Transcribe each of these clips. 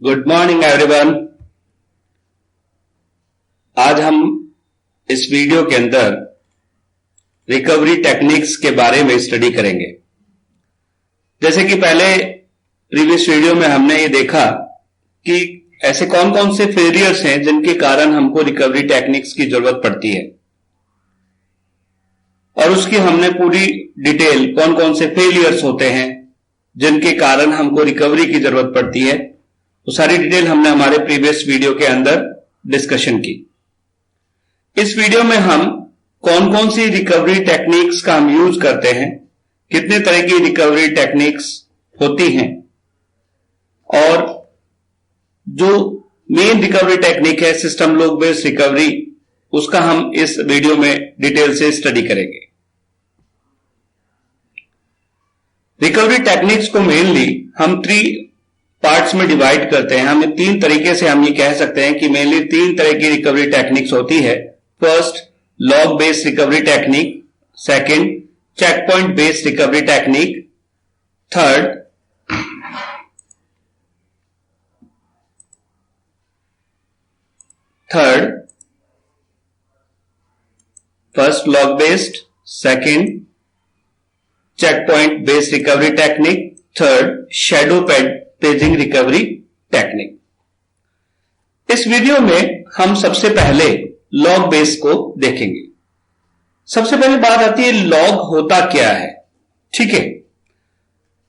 Good morning everyone. आज हम इस वीडियो के अंदर रिकवरी टेक्निक्स के बारे में स्टडी करेंगे। जैसे कि पहले प्रीवियस वीडियो में हमने ये देखा कि ऐसे कौन कौन से फेलियर्स हैं जिनके कारण हमको रिकवरी टेक्निक्स की जरूरत पड़ती है, और उसकी हमने पूरी डिटेल कौन कौन से फेलियर्स होते हैं जिनके कारण हमको रिकवरी की जरूरत पड़ती है, वो सारी डिटेल हमने हमारे प्रीवियस वीडियो के अंदर डिस्कशन की। इस वीडियो में हम कौन कौन सी रिकवरी टेक्निक्स का हम यूज करते हैं, कितने तरह की रिकवरी टेक्निक्स होती हैं, और जो मेन रिकवरी टेक्निक है सिस्टम लॉग बेस्ड रिकवरी, उसका हम इस वीडियो में डिटेल से स्टडी करेंगे। रिकवरी टेक्निक्स को मेनली हम 3 पार्ट्स में डिवाइड करते हैं। हम 3 तरीके से हम ये कह सकते हैं कि मेनली 3 तरह की रिकवरी टेक्निक्स होती है। First, log based recovery technique. Second, checkpoint based recovery technique. Third, first log based, second checkpoint based recovery technique, third shadow paging recovery technique. इस वीडियो में हम सबसे पहले लॉग बेस को देखेंगे। सबसे पहले बात आती है लॉग होता क्या है। ठीक है,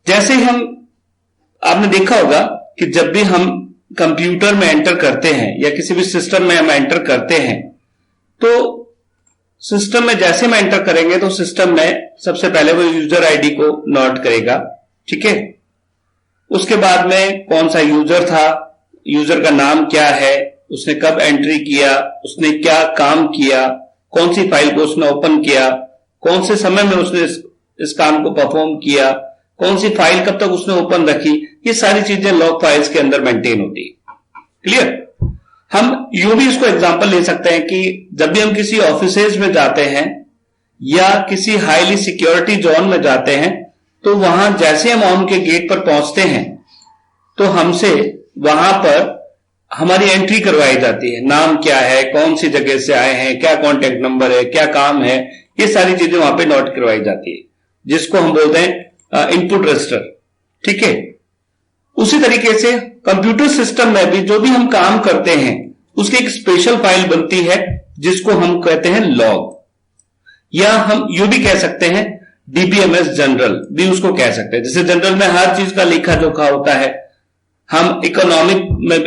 जैसे आपने देखा होगा कि जब भी हम कंप्यूटर में एंटर करते हैं या किसी भी सिस्टम में हम एंटर करते हैं, तो सिस्टम में जैसे हम एंटर करेंगे तो सिस्टम में सबसे पहले वो यूजर आईडी को नोट करेगा। ठीक है, उसके बाद में कौन सा यूजर था, यूजर का नाम क्या है, उसने कब एंट्री किया, उसने क्या काम किया, कौन सी फाइल को उसने ओपन किया, कौन से समय में उसने इस काम को परफॉर्म किया, कौन सी फाइल कब तक उसने ओपन रखी, ये सारी चीजें लॉग फाइल्स के अंदर मेंटेन होती है। क्लियर। हम यूं भी इसको एग्जांपल ले सकते हैं कि जब भी हम किसी ऑफिसेज में जाते हैं या किसी हाईली सिक्योरिटी जोन में जाते हैं, तो वहां जैसे हम उनके गेट पर पहुंचते हैं तो हमसे वहां पर हमारी एंट्री करवाई जाती है। नाम क्या है, कौन सी जगह से आए हैं, क्या कॉन्टेक्ट नंबर है, क्या काम है, ये सारी चीजें वहां पे नोट करवाई जाती है, जिसको हम बोलते हैं इनपुट रजिस्टर। ठीक है, उसी तरीके से कंप्यूटर सिस्टम में भी जो भी हम काम करते हैं उसकी एक स्पेशल फाइल बनती है जिसको हम कहते हैं लॉग, या हम यूं भी कह सकते हैं डीबीएमएस जनरल भी उसको कह सकते हैं। जैसे जनरल में हर चीज का लेखा जोखा होता है। हम इकोनॉमिक में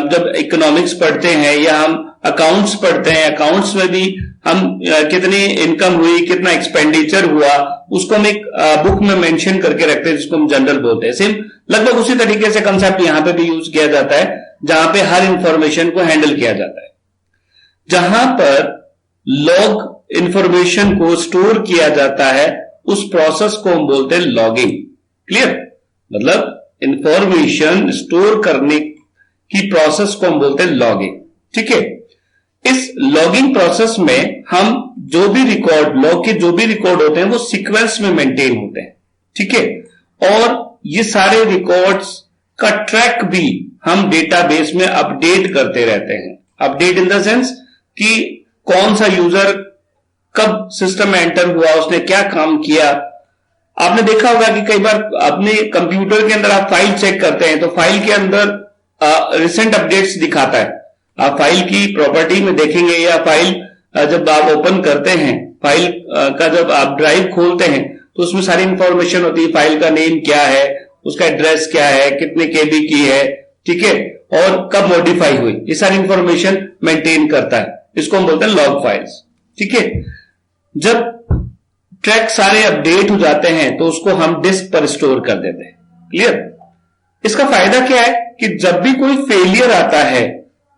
जब इकोनॉमिक्स पढ़ते हैं या हम अकाउंट्स पढ़ते हैं, अकाउंट्स में भी हम कितनी इनकम हुई, कितना एक्सपेंडिचर हुआ, उसको हम एक बुक में मेंशन करके रखते हैं, जिसको हम जनरल बोलते हैं। सेम लगभग उसी तरीके से कंसेप्ट यहां पे भी यूज किया जाता है, जहां पे हर इंफॉर्मेशन को हैंडल किया जाता है। जहां पर लॉग इंफॉर्मेशन को स्टोर किया जाता है, उस प्रोसेस को हम बोलते हैं लॉगिंग। क्लियर, मतलब इंफॉर्मेशन स्टोर करने की प्रोसेस को हम बोलते हैं लॉगिंग। ठीक है, इस लॉगिंग प्रोसेस में हम जो भी रिकॉर्ड, लॉग के जो भी रिकॉर्ड होते हैं वो सीक्वेंस में मेंटेन होते हैं। ठीक है, और ये सारे रिकॉर्ड्स का ट्रैक भी हम डेटाबेस में अपडेट करते रहते हैं। अपडेट इन द सेंस कि कौन सा यूजर कब सिस्टम में एंटर हुआ, उसने क्या काम किया। आपने देखा होगा कि कई बार अपने कंप्यूटर के अंदर आप फाइल चेक करते हैं तो फाइल के अंदर रिसेंट अपडेट्स दिखाता है। आप फाइल की प्रॉपर्टी में देखेंगे या फाइल जब आप ओपन करते हैं, फाइल का जब आप ड्राइव खोलते हैं तो उसमें सारी इंफॉर्मेशन होती है। फाइल का नेम क्या है, उसका एड्रेस क्या है, कितने केबी की है, ठीक है, और कब मॉडिफाई हुई, ये सारी इंफॉर्मेशन मेंटेन करता है। इसको हम बोलते हैं लॉग फाइल्स। ठीक है, जब ट्रैक सारे अपडेट हो जाते हैं तो उसको हम डिस्क पर स्टोर कर देते हैं। क्लियर। इसका फायदा क्या है कि जब भी कोई फेलियर आता है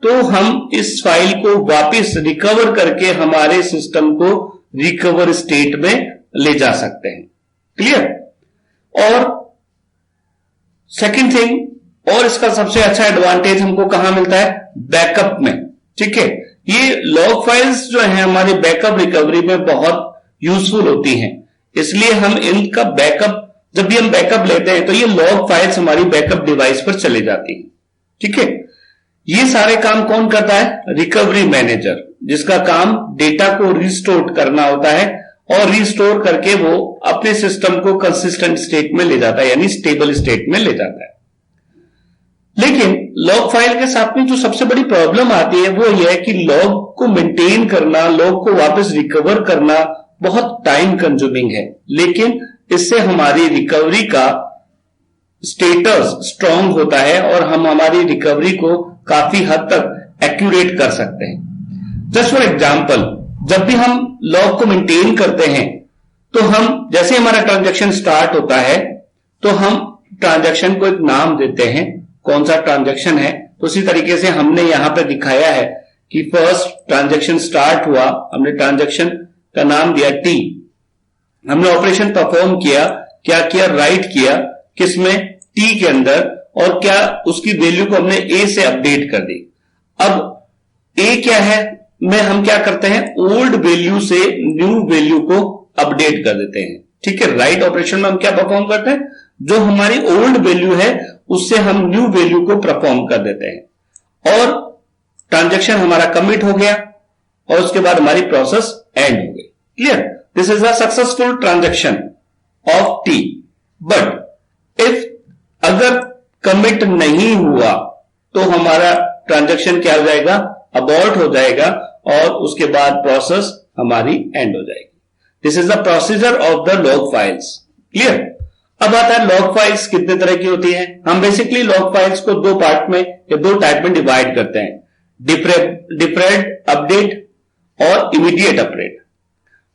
तो हम इस फाइल को वापस रिकवर करके हमारे सिस्टम को रिकवर स्टेट में ले जा सकते हैं। क्लियर। और सेकंड थिंग, और इसका सबसे अच्छा एडवांटेज हमको कहां मिलता है, बैकअप में। ठीक है, ये लॉग फाइल्स जो है हमारे बैकअप रिकवरी में बहुत यूजफुल होती हैं, इसलिए हम इनका बैकअप, जब भी हम बैकअप लेते हैं तो ये लॉग फाइल्स हमारी बैकअप डिवाइस पर चले जाती हैं। ठीक है। ये सारे काम कौन करता है? रिकवरी मैनेजर, जिसका काम डेटा को रिस्टोर करना होता है और रिस्टोर करके वो अपने सिस्टम को कंसिस्टेंट स्टेट में ले जाता है, यानी स्टेबल स्टेट में ले जाता है। लेकिन लॉग फाइल के साथ में जो सबसे बड़ी प्रॉब्लम आती है वो यह है कि लॉग को मेंटेन करना, लॉग को वापस रिकवर करना बहुत टाइम कंज्यूमिंग है, लेकिन इससे हमारी रिकवरी का स्टेटस स्ट्रांग होता है और हम हमारी रिकवरी को काफी हद तक एक्यूरेट कर सकते हैं। जस्ट फॉर एग्जांपल, जब भी हम लॉग को मेंटेन करते हैं तो हम, जैसे हमारा ट्रांजैक्शन स्टार्ट होता है तो हम ट्रांजैक्शन को एक नाम देते हैं, कौन सा ट्रांजैक्शन है। तो उसी तरीके से हमने यहां पर दिखाया है कि फर्स्ट ट्रांजैक्शन स्टार्ट हुआ, हमने ट्रांजैक्शन का नाम दिया टी, हमने ऑपरेशन परफॉर्म किया, क्या किया? राइट किया, किसमें? टी के अंदर, और क्या उसकी वैल्यू को हमने ए से अपडेट कर दी। अब ए क्या है? हम क्या करते हैं? ओल्ड वैल्यू से न्यू वैल्यू को अपडेट कर देते हैं, ठीक है। राइट ऑपरेशन में हम क्या परफॉर्म करते हैं? जो हमारी ओल्ड वैल्यू है उससे हम न्यू वैल्यू को परफॉर्म कर देते हैं और ट्रांजैक्शन हमारा कमिट हो गया और उसके बाद हमारी प्रोसेस एंड हो गई। Clear? This is a successful transaction of T. But if अगर कमिट नहीं हुआ तो हमारा ट्रांजैक्शन क्या हो जाएगा? अबॉर्ट हो जाएगा और उसके बाद प्रोसेस हमारी एंड हो जाएगी। This is the procedure of the log files. Clear? अब आता है लॉग फाइल्स कितने तरह की होती है। हम बेसिकली लॉग फाइल्स को दो पार्ट में या दो टाइप में डिवाइड करते हैं, डिफरेड अपडेट और इमीडिएट अपडेट।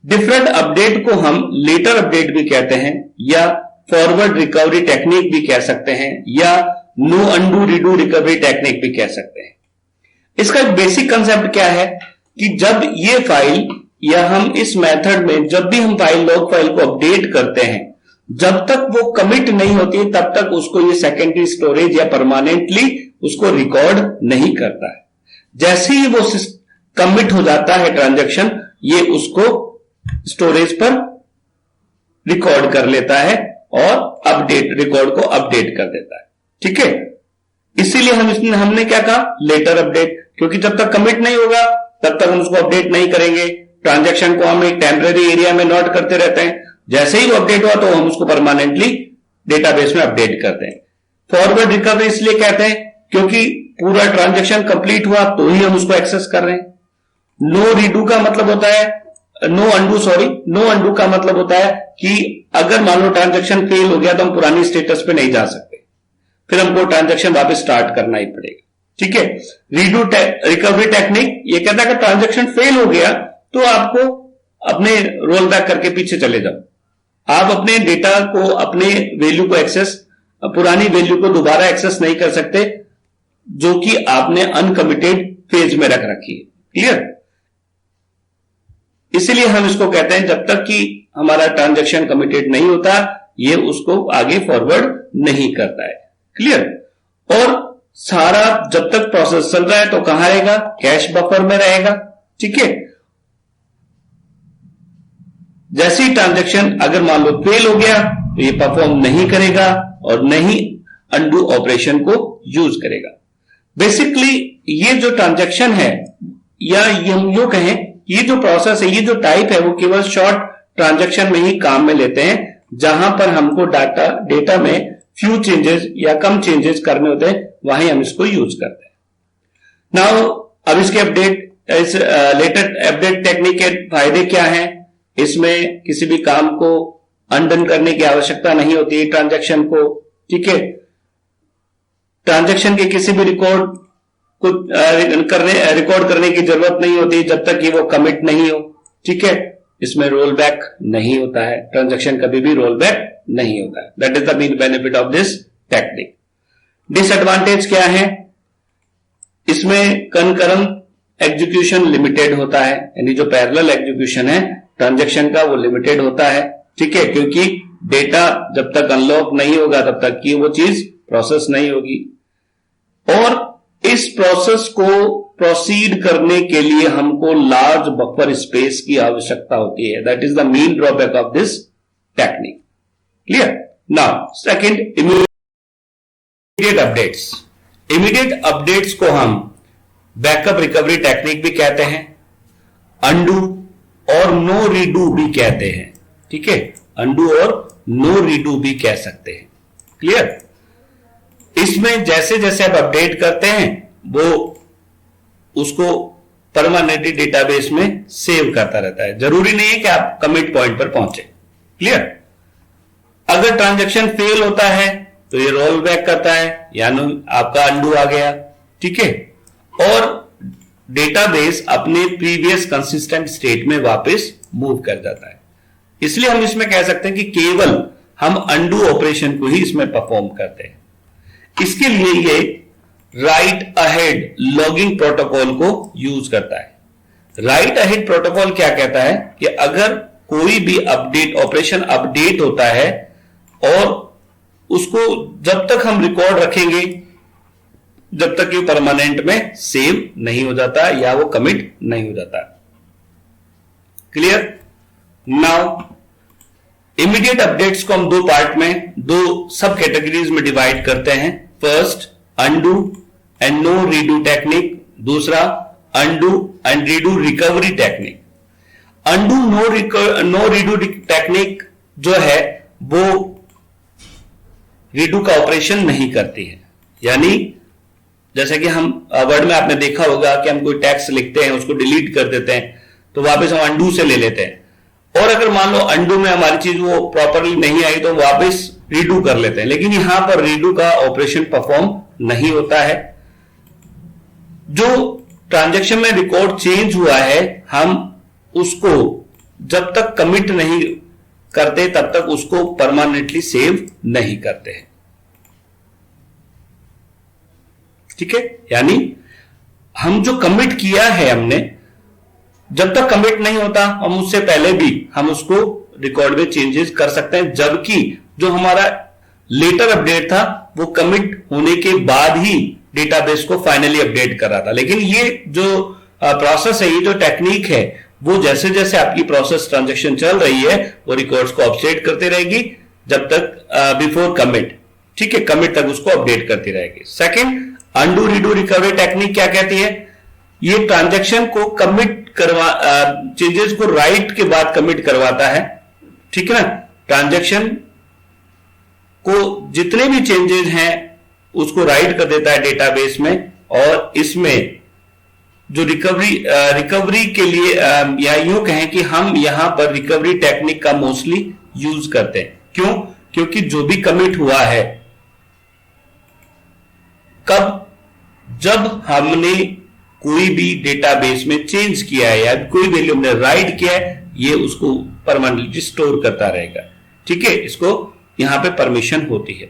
डिफरेड अपडेट को हम लेटर अपडेट भी कहते हैं या फॉरवर्ड रिकवरी टेक्निक भी कह सकते हैं या no undo redo recovery technique भी कह सकते हैं। इसका एक बेसिक कंसेप्ट क्या है कि जब ये फाइल या हम इस मेथड में जब भी हम फाइल लॉग फाइल को अपडेट करते हैं, जब तक वो कमिट नहीं होती तब तक उसको ये सेकेंडरी स्टोरेज या परमानेंटली उसको रिकॉर्ड नहीं करता है। जैसे ही वो कमिट हो जाता है ट्रांजैक्शन, ये उसको स्टोरेज पर रिकॉर्ड कर लेता है और अपडेट रिकॉर्ड को अपडेट कर देता है, ठीक है। इसीलिए हमने क्या कहा? लेटर अपडेट, क्योंकि जब तक कमिट नहीं होगा तब तक हम उसको अपडेट नहीं करेंगे। ट्रांजैक्शन को हम एक टेम्परेरी एरिया में नोट करते रहते हैं, जैसे ही वो अपडेट हुआ तो हम उसको परमानेंटली डेटाबेस में अपडेट करते हैं। फॉरवर्ड रिकवरी इसलिए कहते हैं क्योंकि पूरा ट्रांजैक्शन कंप्लीट हुआ तो ही हम उसको एक्सेस कर रहे हैं। नो रीडू का मतलब होता है, नो अंडू का मतलब होता है कि अगर मान लो ट्रांजैक्शन फेल हो गया तो हम पुरानी स्टेटस पे नहीं जा सकते, फिर हमको ट्रांजैक्शन वापस स्टार्ट करना ही पड़ेगा, ठीक है। रीडू रिकवरी टेक्निक ये कहता है कि ट्रांजैक्शन फेल हो गया तो आपको अपने रोल बैक करके पीछे चले जाओ, आप अपने डेटा को, अपने वैल्यू को एक्सेस, पुरानी वैल्यू को दोबारा एक्सेस नहीं कर सकते जो कि आपने अनकमिटेड फेज में रख रखी है। क्लियर? इसीलिए हम इसको कहते हैं जब तक कि हमारा ट्रांजैक्शन कमिटेड नहीं होता ये उसको आगे फॉरवर्ड नहीं करता है। क्लियर? और सारा जब तक प्रोसेस चल रहा है तो कहां रहेगा? कैश बफर में रहेगा, ठीक है। जैसे ही ट्रांजैक्शन अगर मान लो फेल हो गया तो ये परफॉर्म नहीं करेगा और नहीं अंडू ऑपरेशन को यूज करेगा। बेसिकली ये जो ट्रांजैक्शन है या हम यूं कहें, ये जो प्रोसेस है, ये जो टाइप है, वो केवल शॉर्ट ट्रांजैक्शन में ही काम में लेते हैं जहां पर हमको डेटा में फ्यू चेंजेस या कम चेंजेस करने होते हैं, वहीं हम इसको यूज करते हैं। नाउ अब इसके इस लेटेस्ट अपडेट टेक्निक के फायदे क्या हैं? इसमें किसी भी काम को अनडन करने की आवश्यकता नहीं होती है ट्रांजैक्शन को, ठीक है। ट्रांजैक्शन के किसी भी रिकॉर्ड को रिकॉर्ड करने की जरूरत नहीं होती जब तक कि वो कमिट नहीं हो, ठीक है। इसमें रोल बैक नहीं होता है, ट्रांजैक्शन कभी भी रोल बैक नहीं होता है। That is the main benefit of this technique. Disadvantage क्या है? इसमें कनकरेंट एग्जीक्यूशन लिमिटेड होता है, यानी जो पैरेलल एग्जीक्यूशन है ट्रांजैक्शन का वो लिमिटेड होता है, ठीक है, क्योंकि डेटा जब तक अनलॉक नहीं होगा तब तक की वो चीज प्रोसेस नहीं होगी। और इस प्रोसेस को प्रोसीड करने के लिए हमको लार्ज बफर स्पेस की आवश्यकता होती है। That is the main drawback of this technique. Clear? Now second, immediate updates. Immediate updates को हम बैकअप रिकवरी टेक्निक भी कहते हैं, अंडू और नो रीडू भी कहते हैं। ठीक है, अंडू और नो रीडू भी कह सकते हैं। क्लियर? इसमें जैसे जैसे आप अपडेट करते हैं वो उसको परमानेंटली डेटाबेस में सेव करता रहता है। जरूरी नहीं है कि आप कमिट पॉइंट पर पहुंचे। क्लियर? अगर ट्रांजैक्शन फेल होता है तो ये रोल बैक करता है, यानी आपका अंडू आ गया। ठीक है, और डेटाबेस अपने प्रीवियस कंसिस्टेंट स्टेट में वापस मूव कर जाता है। इसलिए हम इसमें कह सकते हैं कि केवल हम अंडू ऑपरेशन को ही इसमें परफॉर्म करते हैं। इसके लिए ये राइट अहेड लॉगिंग प्रोटोकॉल को यूज करता है। राइट अहेड प्रोटोकॉल क्या कहता है कि अगर कोई भी अपडेट ऑपरेशन अपडेट होता है और उसको जब तक हम रिकॉर्ड रखेंगे जब तक ये परमानेंट में सेव नहीं हो जाता या वो कमिट नहीं हो जाता। क्लियर? नाउ इमीडिएट अपडेट्स को हम दो पार्ट में, दो सब कैटेगरीज में डिवाइड करते हैं। First, undo and no redo technique. दूसरा, undo and redo recovery technique. Undo no redo technique जो है वो रीडू का ऑपरेशन नहीं करती है। यानी जैसे कि हम वर्ड में आपने देखा होगा कि हम कोई टेक्स्ट लिखते हैं, उसको डिलीट कर देते हैं, तो वापस हम अंडू से ले लेते हैं। और अगर मान लो अंडू में हमारी चीज वो प्रॉपरली नहीं आई तो वापस रीडू कर लेते हैं। लेकिन यहां पर रीडू का ऑपरेशन परफॉर्म नहीं होता है। जो ट्रांजैक्शन में रिकॉर्ड चेंज हुआ है हम उसको जब तक कमिट नहीं करते तब तक उसको परमानेंटली सेव नहीं करते हैं। ठीक है, यानी हम जो कमिट किया है हमने, जब तक कमिट नहीं होता हम उससे पहले भी हम उसको रिकॉर्ड में चेंजेस कर सकते हैं। जबकि जो हमारा लेटर अपडेट था वो कमिट होने के बाद ही डेटाबेस को फाइनली अपडेट कर रहा था। लेकिन ये जो प्रोसेस है, ये जो टेक्निक है, वो जैसे जैसे आपकी प्रोसेस ट्रांजैक्शन चल रही है वो रिकॉर्ड्स को अपडेट करती रहेगी जब तक बिफोर कमिट। ठीक है, कमिट तक उसको अपडेट करती रहेगी। Second, undo redo recovery technique क्या कहती है? ये ट्रांजैक्शन को कमिट चेंजेस को राइट के बाद कमिट करवाता है। ठीक है ना, ट्रांजैक्शन को जितने भी चेंजेस हैं उसको राइट कर देता है डेटाबेस में। और इसमें जो रिकवरी के लिए या यूं कहें कि हम यहां पर रिकवरी टेक्निक का मोस्टली यूज करते हैं। क्यों? क्योंकि जो भी कमिट हुआ है कब, जब हमने कोई भी डेटाबेस में चेंज किया है या कोई वैल्यू हमने राइट किया है, ये उसको परमानेंटली स्टोर करता रहेगा। ठीक है, इसको यहां पे परमिशन होती है।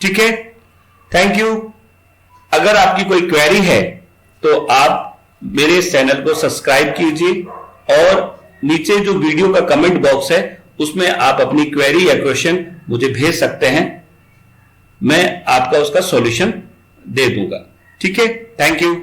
ठीक है, थैंक यू। अगर आपकी कोई क्वेरी है तो आप मेरे इस चैनल को सब्सक्राइब कीजिए और नीचे जो वीडियो का कमेंट बॉक्स है उसमें आप अपनी क्वेरी या क्वेश्चन मुझे भेज सकते हैं, मैं आपका उसका सॉल्यूशन दे दूंगा। ठीक है, थैंक यू।